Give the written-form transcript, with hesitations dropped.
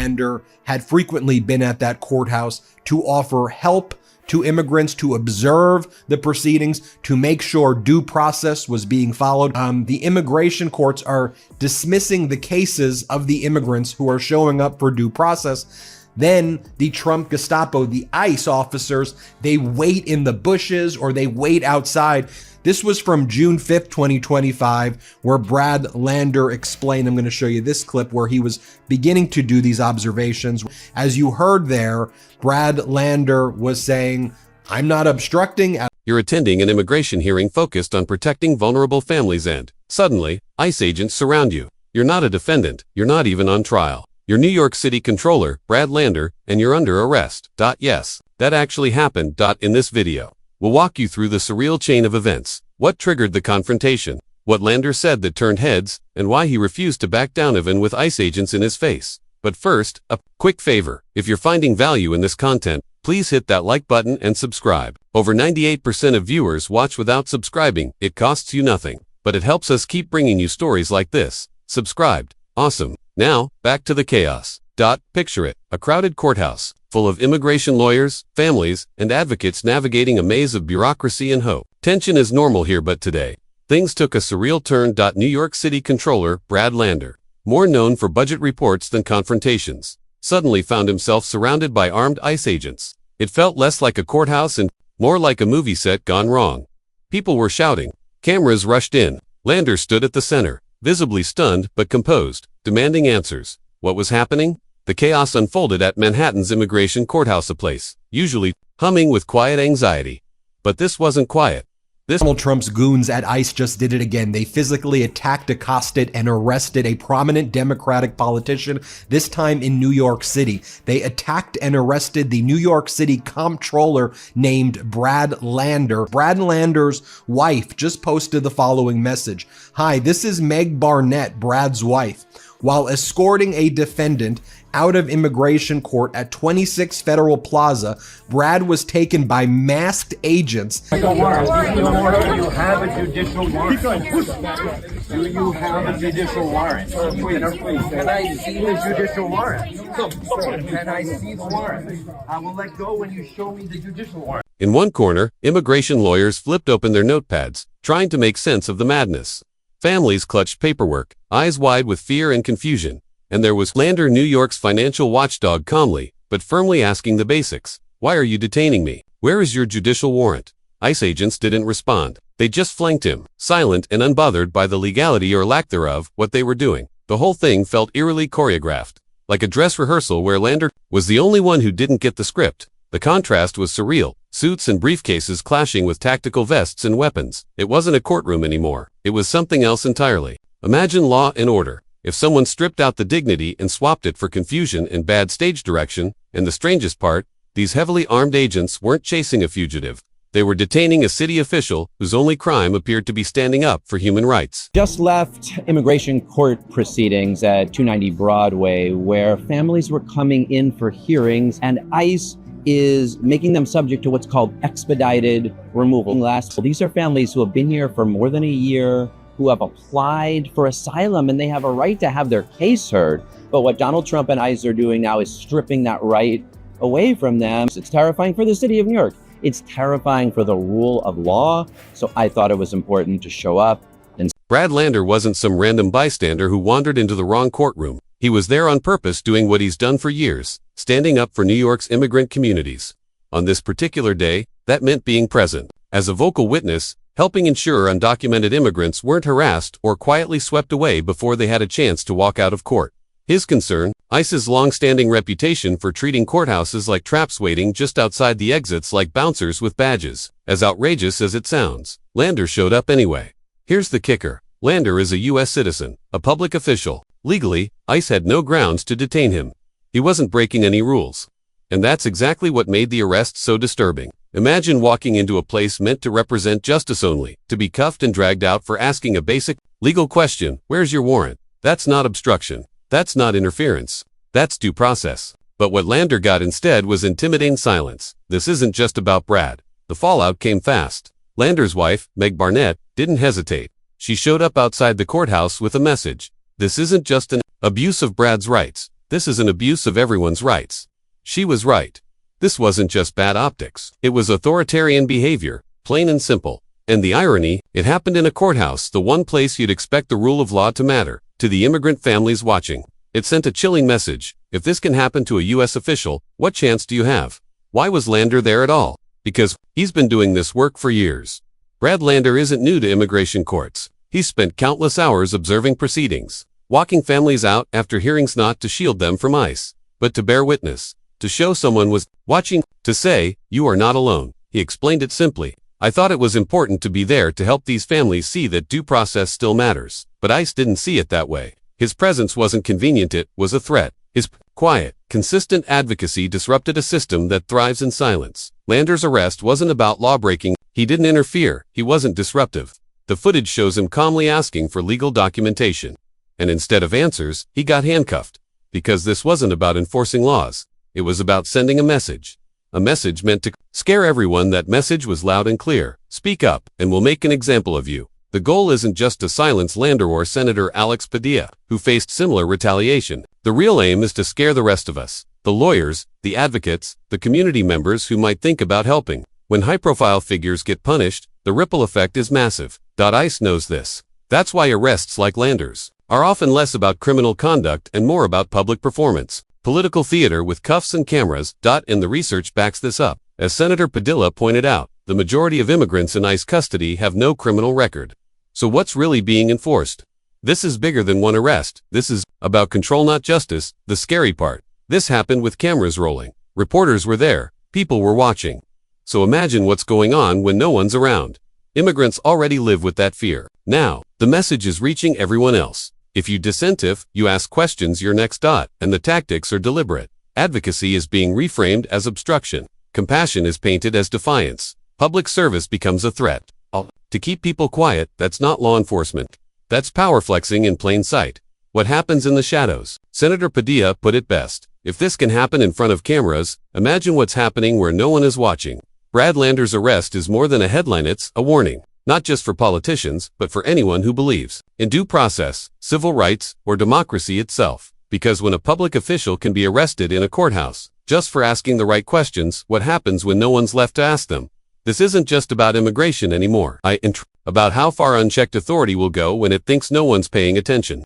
Lander had frequently been at that courthouse to offer help to immigrants, to observe the proceedings, to make sure due process was being followed. The immigration courts are dismissing the cases of the immigrants who are showing up for due process. Then the Trump Gestapo, the ICE officers, they wait in the bushes or they wait outside. This was from June 5th, 2025, where Brad Lander explained, I'm going to show you this clip where he was beginning to do these observations. As you heard there, Brad Lander was saying, I'm not obstructing. You're attending an immigration hearing focused on protecting vulnerable families and, suddenly, ICE agents surround you. You're not a defendant. You're not even on trial. You're New York City Controller, Brad Lander, and you're under arrest. Yes, that actually happened. In this video, we'll walk you through the surreal chain of events, what triggered the confrontation, what Lander said that turned heads, and why he refused to back down even with ICE agents in his face. But first, a quick favor. If you're finding value in this content, please hit that like button and subscribe. Over 98% of viewers watch without subscribing. It costs you nothing, but it helps us keep bringing you stories like this. Subscribed. Awesome. Now, back to the chaos. Picture it, a crowded courthouse, full of immigration lawyers, families, and advocates navigating a maze of bureaucracy and hope. Tension is normal here, but today, things took a surreal turn. New York City Controller Brad Lander, more known for budget reports than confrontations, suddenly found himself surrounded by armed ICE agents. It felt less like a courthouse and more like a movie set gone wrong. People were shouting. Cameras rushed in. Lander stood at the center, visibly stunned but composed, demanding answers. What was happening? The chaos unfolded at Manhattan's immigration courthouse, a place usually humming with quiet anxiety. But this wasn't quiet. Donald Trump's goons at ICE just did it again. They physically attacked, accosted, and arrested a prominent Democratic politician, this time in New York City. They attacked and arrested the New York City comptroller named Brad Lander. Brad Lander's wife just posted the following message. Hi, this is Meg Barnett, Brad's wife. While escorting a defendant out of immigration court at 26 Federal Plaza, Brad was taken by masked agents. Do you have a judicial warrant? Do you have a judicial warrant? Can I see the judicial warrant? Can I see the warrant? I will let go when you show me the judicial warrant. In one corner, immigration lawyers flipped open their notepads, trying to make sense of the madness. Families clutched paperwork, eyes wide with fear and confusion. And there was Lander, New York's financial watchdog, calmly, but firmly asking the basics. Why are you detaining me? Where is your judicial warrant? ICE agents didn't respond. They just flanked him, silent and unbothered by the legality or lack thereof what they were doing. The whole thing felt eerily choreographed, like a dress rehearsal where Lander was the only one who didn't get the script. The contrast was surreal, suits and briefcases clashing with tactical vests and weapons. It wasn't a courtroom anymore. It was something else entirely. Imagine Law and Order. If someone stripped out the dignity and swapped it for confusion and bad stage direction. And the strangest part, these heavily armed agents weren't chasing a fugitive. They were detaining a city official whose only crime appeared to be standing up for human rights. Just left immigration court proceedings at 290 Broadway, where families were coming in for hearings, and ICE is making them subject to what's called expedited removal. These are families who have been here for more than a year, who have applied for asylum, and they have a right to have their case heard. But what Donald Trump and ICE are doing now is stripping that right away from them. It's terrifying for the city of New York. It's terrifying for the rule of law. So I thought it was important to show up. And Brad Lander wasn't some random bystander who wandered into the wrong courtroom. He was there on purpose, doing what he's done for years, standing up for New York's immigrant communities. On this particular day, that meant being present, as a vocal witness, helping ensure undocumented immigrants weren't harassed or quietly swept away before they had a chance to walk out of court. His concern, ICE's long-standing reputation for treating courthouses like traps, waiting just outside the exits like bouncers with badges. As outrageous as it sounds, Lander showed up anyway. Here's the kicker. Lander is a U.S. citizen, a public official. Legally, ICE had no grounds to detain him. He wasn't breaking any rules. And that's exactly what made the arrest so disturbing. Imagine walking into a place meant to represent justice only, to be cuffed and dragged out for asking a basic legal question. Where's your warrant? That's not obstruction. That's not interference. That's due process. But what Lander got instead was intimidating silence. This isn't just about Brad. The fallout came fast. Lander's wife, Meg Barnett, didn't hesitate. She showed up outside the courthouse with a message. This isn't just an abuse of Brad's rights. This is an abuse of everyone's rights. She was right. This wasn't just bad optics. It was authoritarian behavior, plain and simple. And the irony, it happened in a courthouse, the one place you'd expect the rule of law to matter, to the immigrant families watching. It sent a chilling message. If this can happen to a U.S. official, what chance do you have? Why was Lander there at all? Because he's been doing this work for years. Brad Lander isn't new to immigration courts. He's spent countless hours observing proceedings, walking families out after hearings, not to shield them from ICE, but to bear witness, to show someone was watching, to say, you are not alone. He explained it simply. I thought it was important to be there to help these families see that due process still matters. But ICE didn't see it that way. His presence wasn't convenient, it was a threat. His quiet, consistent advocacy disrupted a system that thrives in silence. Lander's arrest wasn't about law-breaking. He didn't interfere. He wasn't disruptive. The footage shows him calmly asking for legal documentation. And instead of answers, he got handcuffed. Because this wasn't about enforcing laws. It was about sending a message. A message meant to scare everyone. That message was loud and clear. Speak up, and we'll make an example of you. The goal isn't just to silence Lander or Senator Alex Padilla, who faced similar retaliation. The real aim is to scare the rest of us. The lawyers, the advocates, the community members who might think about helping. When high-profile figures get punished, the ripple effect is massive. ICE knows this. That's why arrests like Lander's are often less about criminal conduct and more about public performance. Political theater with cuffs and cameras. And the research backs this up. As Senator Padilla pointed out, the majority of immigrants in ICE custody have no criminal record. So what's really being enforced? This is bigger than one arrest. This is about control, not justice. The scary part. This happened with cameras rolling. Reporters were there. People were watching. So imagine what's going on when no one's around. Immigrants already live with that fear. Now, the message is reaching everyone else. If you dissent, if you ask questions, you're next. And the tactics are deliberate. Advocacy is being reframed as obstruction. Compassion is painted as defiance. Public service becomes a threat. To keep people quiet, that's not law enforcement. That's power flexing in plain sight. What happens in the shadows? Senator Padilla put it best. If this can happen in front of cameras, imagine what's happening where no one is watching. Brad Lander's arrest is more than a headline, it's a warning. Not just for politicians, but for anyone who believes in due process, civil rights, or democracy itself. Because when a public official can be arrested in a courthouse, just for asking the right questions, what happens when no one's left to ask them? This isn't just about immigration anymore. About how far unchecked authority will go when it thinks no one's paying attention.